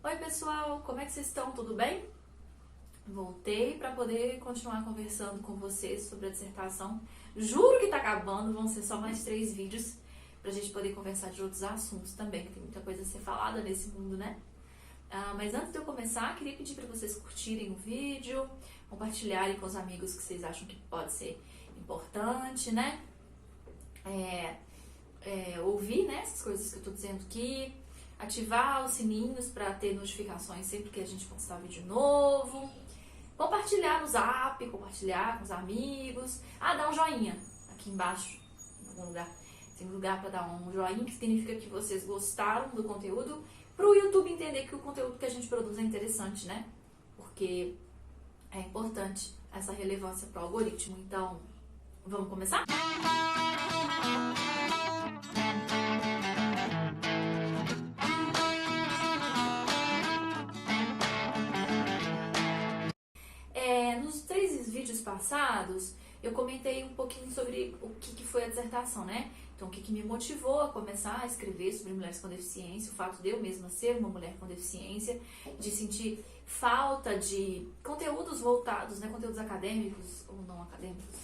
Oi pessoal, como é que vocês estão? Tudo bem? Voltei para poder continuar conversando com vocês sobre a dissertação. Juro que tá acabando, vão ser só mais 3 vídeos pra gente poder conversar de outros assuntos também, que tem muita coisa a ser falada nesse mundo, né? Mas antes de eu começar, queria pedir para vocês curtirem o vídeo, compartilharem com os amigos que vocês acham que pode ser importante, né? Ouvir, né, essas coisas que eu tô dizendo aqui, ativar os sininhos para ter notificações sempre que a gente postar vídeo novo, compartilhar no Zap, compartilhar com os amigos, dá um joinha aqui embaixo, em algum lugar. Tem um lugar para dar um joinha, que significa que vocês gostaram do conteúdo, para o YouTube entender que o conteúdo que a gente produz é interessante, né? Porque é importante essa relevância para o algoritmo. Então, vamos começar? Nos 3 vídeos passados, eu comentei um pouquinho sobre o que foi a dissertação, né? Então, o que me motivou a começar a escrever sobre mulheres com deficiência, o fato de eu mesma ser uma mulher com deficiência, de sentir falta de conteúdos voltados, né? Conteúdos acadêmicos ou não acadêmicos.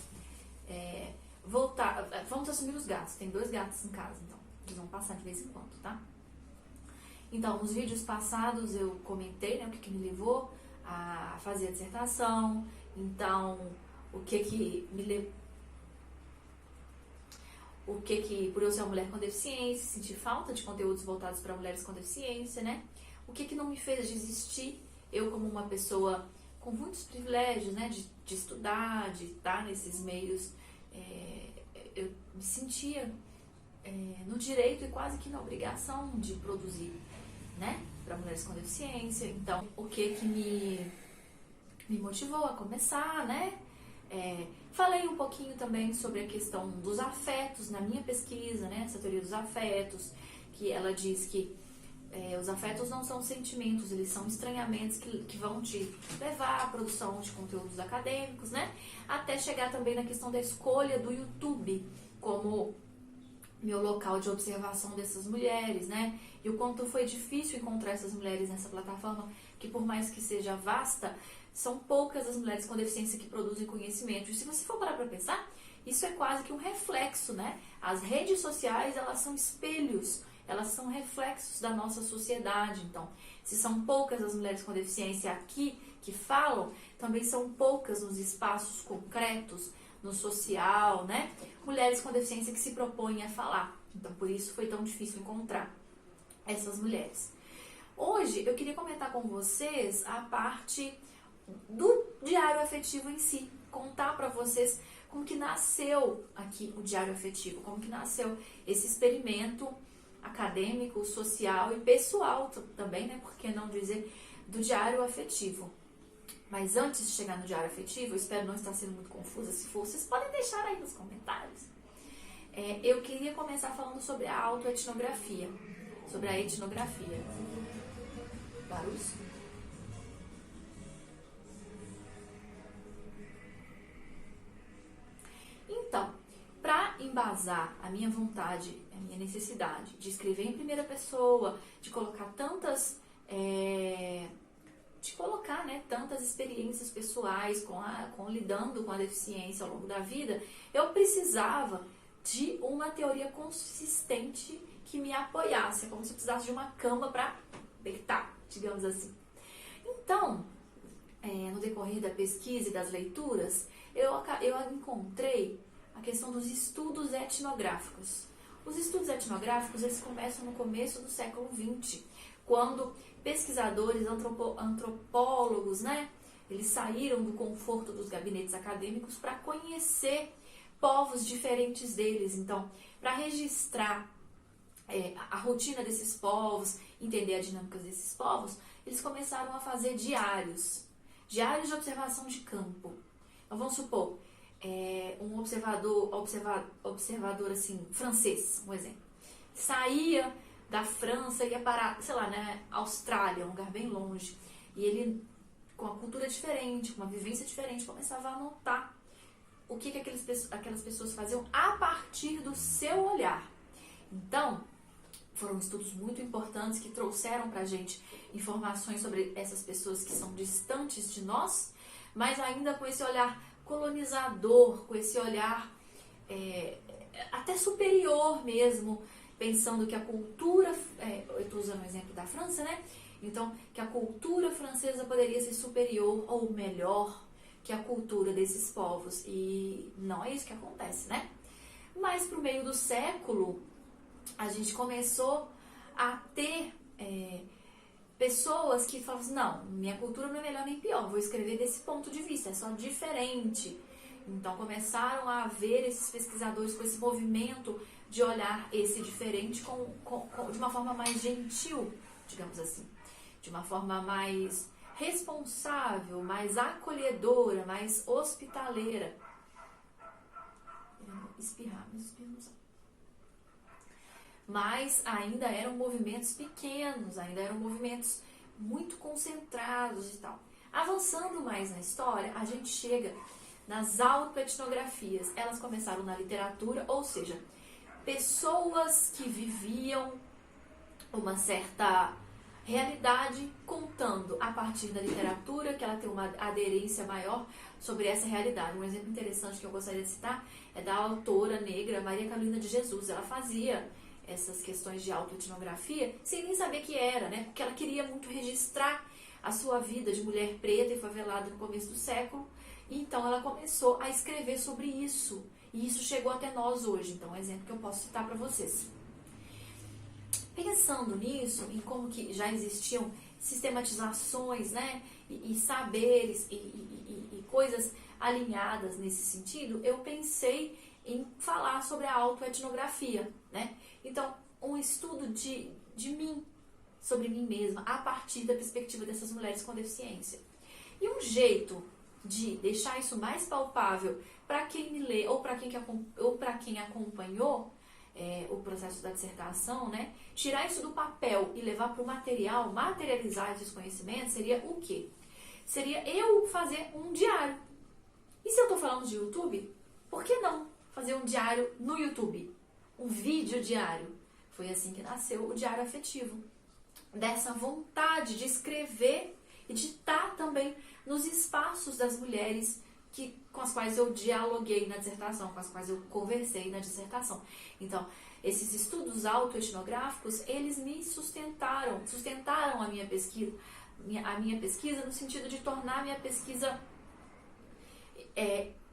Vamos assumir os gatos. Tem 2 gatos em casa, então eles vão passar de vez em quando, tá? Então, nos vídeos passados eu comentei, né, o que me levou a fazer a dissertação. Então, por eu ser uma mulher com deficiência, sentir falta de conteúdos voltados para mulheres com deficiência, né? O que não me fez desistir, eu como uma pessoa com muitos privilégios, né, de estudar, de estar nesses meios, eu me sentia no direito e quase que na obrigação de produzir, né, para mulheres com deficiência. Então, o que me motivou a começar, né? Falei um pouquinho também sobre a questão dos afetos na minha pesquisa, né? Essa teoria dos afetos, que ela diz que os afetos não são sentimentos, eles são estranhamentos que vão te levar à produção de conteúdos acadêmicos, né? Até chegar também na questão da escolha do YouTube como meu local de observação dessas mulheres, né? E o quanto foi difícil encontrar essas mulheres nessa plataforma, que por mais que seja vasta, são poucas as mulheres com deficiência que produzem conhecimento. E se você for parar para pensar, isso é quase que um reflexo, né? As redes sociais, elas são espelhos, elas são reflexos da nossa sociedade. Então, se são poucas as mulheres com deficiência aqui que falam, também são poucas nos espaços concretos, no social, né? Mulheres com deficiência que se propõem a falar. Então, por isso foi tão difícil encontrar essas mulheres. Hoje, eu queria comentar com vocês a parte do diário afetivo em si. Contar para vocês como que nasceu aqui o diário afetivo, como que nasceu esse experimento acadêmico, social e pessoal também, né? Por que não dizer do diário afetivo? Mas antes de chegar no diário afetivo, eu espero não estar sendo muito confusa. Se for, vocês podem deixar aí nos comentários. Eu queria começar falando sobre a autoetnografia. Sobre a etnografia. Barulhos? Então, para embasar a minha vontade, a minha necessidade de escrever em primeira pessoa, de colocar tantas experiências pessoais lidando com a deficiência ao longo da vida, eu precisava de uma teoria consistente que me apoiasse. É como se eu precisasse de uma cama para deitar, digamos assim. Então, no decorrer da pesquisa e das leituras, eu encontrei a questão dos estudos etnográficos. Os estudos etnográficos, eles começam no começo do século XX, quando pesquisadores, antropólogos, né, eles saíram do conforto dos gabinetes acadêmicos para conhecer povos diferentes deles. Então, para registrar a rotina desses povos, entender a dinâmica desses povos, eles começaram a fazer diários de observação de campo. Então, vamos supor, um observador assim, francês, um exemplo, saía da França e ia para, sei lá, né, Austrália, um lugar bem longe, e ele, com uma cultura diferente, com uma vivência diferente, começava a anotar o que aquelas pessoas faziam a partir do seu olhar. Então, Foram estudos muito importantes que trouxeram pra gente informações sobre essas pessoas que são distantes de nós, mas ainda com esse olhar colonizador, com esse olhar até superior mesmo, pensando que a cultura, eu estou usando o exemplo da França, né? Então, que a cultura francesa poderia ser superior ou melhor que a cultura desses povos. E não é isso que acontece, né? Mas pro meio do século, a gente começou a ter pessoas que falam assim, não, minha cultura não é melhor nem pior, vou escrever desse ponto de vista, é só diferente. Então começaram a haver esses pesquisadores com esse movimento de olhar esse diferente de uma forma mais gentil, digamos assim, de uma forma mais responsável, mais acolhedora, mais hospitaleira. Espirrar, mas espirramos. Mas ainda eram movimentos pequenos, ainda eram movimentos muito concentrados e tal. Avançando mais na história, a gente chega nas autoetnografias. Elas começaram na literatura, ou seja, pessoas que viviam uma certa realidade contando a partir da literatura, que ela tem uma aderência maior sobre essa realidade. Um exemplo interessante que eu gostaria de citar é da autora negra Maria Carolina de Jesus. Ela fazia essas questões de autoetnografia sem nem saber que era, né? Porque ela queria muito registrar a sua vida de mulher preta e favelada no começo do século. E então ela começou a escrever sobre isso. E isso chegou até nós hoje. Então é um exemplo que eu posso citar para vocês. Pensando nisso, em como que já existiam sistematizações, né? E saberes e coisas alinhadas nesse sentido, eu pensei em falar sobre a autoetnografia, né? Então, um estudo de mim, sobre mim mesma, a partir da perspectiva dessas mulheres com deficiência. E um jeito de deixar isso mais palpável para quem me lê ou para quem acompanhou o processo da dissertação, né? Tirar isso do papel e levar para o material, materializar esses conhecimentos, seria o quê? Seria eu fazer um diário. E se eu estou falando de YouTube, por que não fazer um diário no YouTube? Um vídeo diário. Foi assim que nasceu o Diário Afetivo. Dessa vontade de escrever e de estar também nos espaços das mulheres com as quais eu dialoguei na dissertação, com as quais eu conversei na dissertação. Então, esses estudos autoetnográficos, eles me sustentaram a minha pesquisa no sentido de tornar a minha pesquisa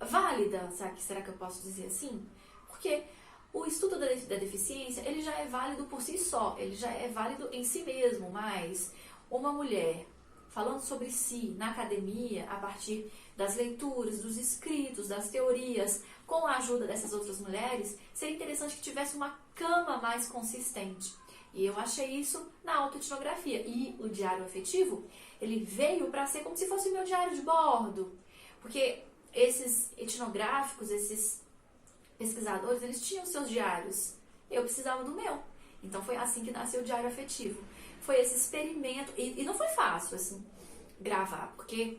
válida, sabe? Será que eu posso dizer assim? Porque o estudo da deficiência, ele já é válido por si só, ele já é válido em si mesmo, mas uma mulher falando sobre si na academia, a partir das leituras, dos escritos, das teorias, com a ajuda dessas outras mulheres, seria interessante que tivesse uma cama mais consistente. E eu achei isso na autoetnografia. E o diário afetivo, ele veio para ser como se fosse o meu diário de bordo. Porque esses etnográficos, esses pesquisadores, eles tinham seus diários. Eu precisava do meu. Então foi assim que nasceu o diário afetivo. Foi esse experimento, e não foi fácil, assim, gravar, porque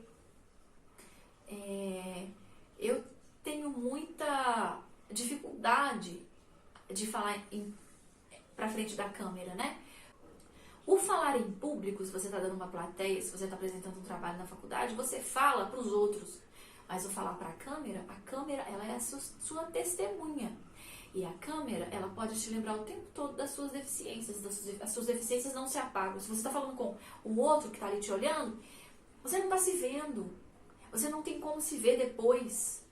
eu tenho muita dificuldade de falar pra frente da câmera, né? O falar em público, se você está dando uma plateia, se você está apresentando um trabalho na faculdade, você fala para os outros. Mas o falar para a câmera ela é a sua testemunha. E a câmera, ela pode te lembrar o tempo todo das suas deficiências. As suas deficiências não se apagam. Se você está falando com o outro que está ali te olhando, você não está se vendo. Você não tem como se ver depois.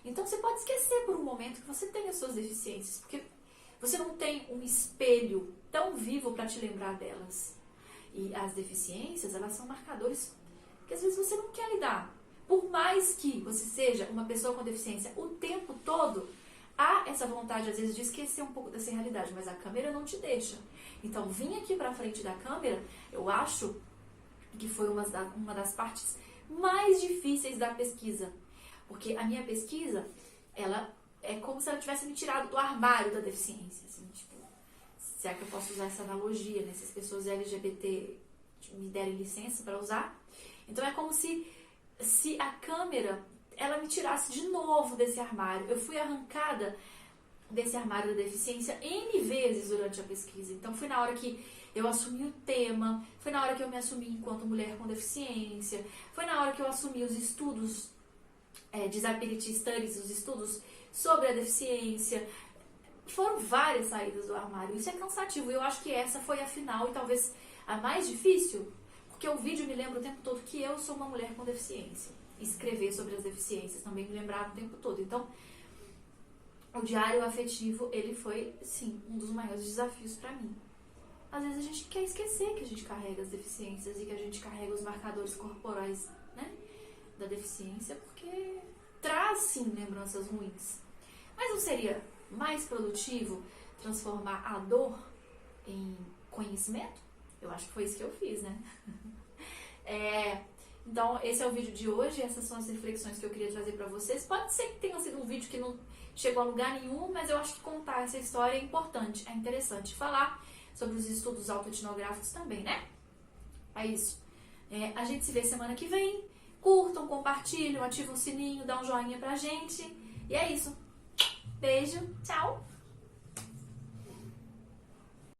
Então você pode esquecer por um momento que você tem as suas deficiências. Porque você não tem um espelho tão vivo para te lembrar delas. E as deficiências, elas são marcadores que às vezes você não quer lidar. Por mais que você seja uma pessoa com deficiência o tempo todo, há essa vontade, às vezes, de esquecer um pouco dessa realidade, mas a câmera não te deixa. Então, vir aqui pra frente da câmera, eu acho que foi uma das partes mais difíceis da pesquisa. Porque a minha pesquisa, ela é como se ela tivesse me tirado do armário da deficiência. Assim, tipo, se é que eu posso usar essa analogia, né? Se as pessoas LGBT me derem licença para usar. Então, é como se a câmera, ela me tirasse de novo desse armário. Eu fui arrancada desse armário da deficiência N vezes durante a pesquisa. Então foi na hora que eu assumi o tema, foi na hora que eu me assumi enquanto mulher com deficiência, foi na hora que eu assumi os estudos, disability studies, os estudos sobre a deficiência. Foram várias saídas do armário. Isso é cansativo. Eu acho que essa foi a final e talvez a mais difícil, porque o vídeo me lembra o tempo todo que eu sou uma mulher com deficiência. Escrever sobre as deficiências também me lembrava o tempo todo. Então, o diário afetivo, ele foi, sim, um dos maiores desafios para mim. Às vezes a gente quer esquecer que a gente carrega as deficiências e que a gente carrega os marcadores corporais, né, da deficiência, porque traz, sim, lembranças ruins. Mas não seria mais produtivo transformar a dor em conhecimento? Eu acho que foi isso que eu fiz, né? Então, esse é o vídeo de hoje, essas são as reflexões que eu queria trazer pra vocês. Pode ser que tenha sido um vídeo que não chegou a lugar nenhum, mas eu acho que contar essa história é importante, é interessante falar sobre os estudos autoetnográficos também, né? É isso. A gente se vê semana que vem. Curtam, compartilham, ativem o sininho, dá um joinha pra gente. E é isso. Beijo, tchau!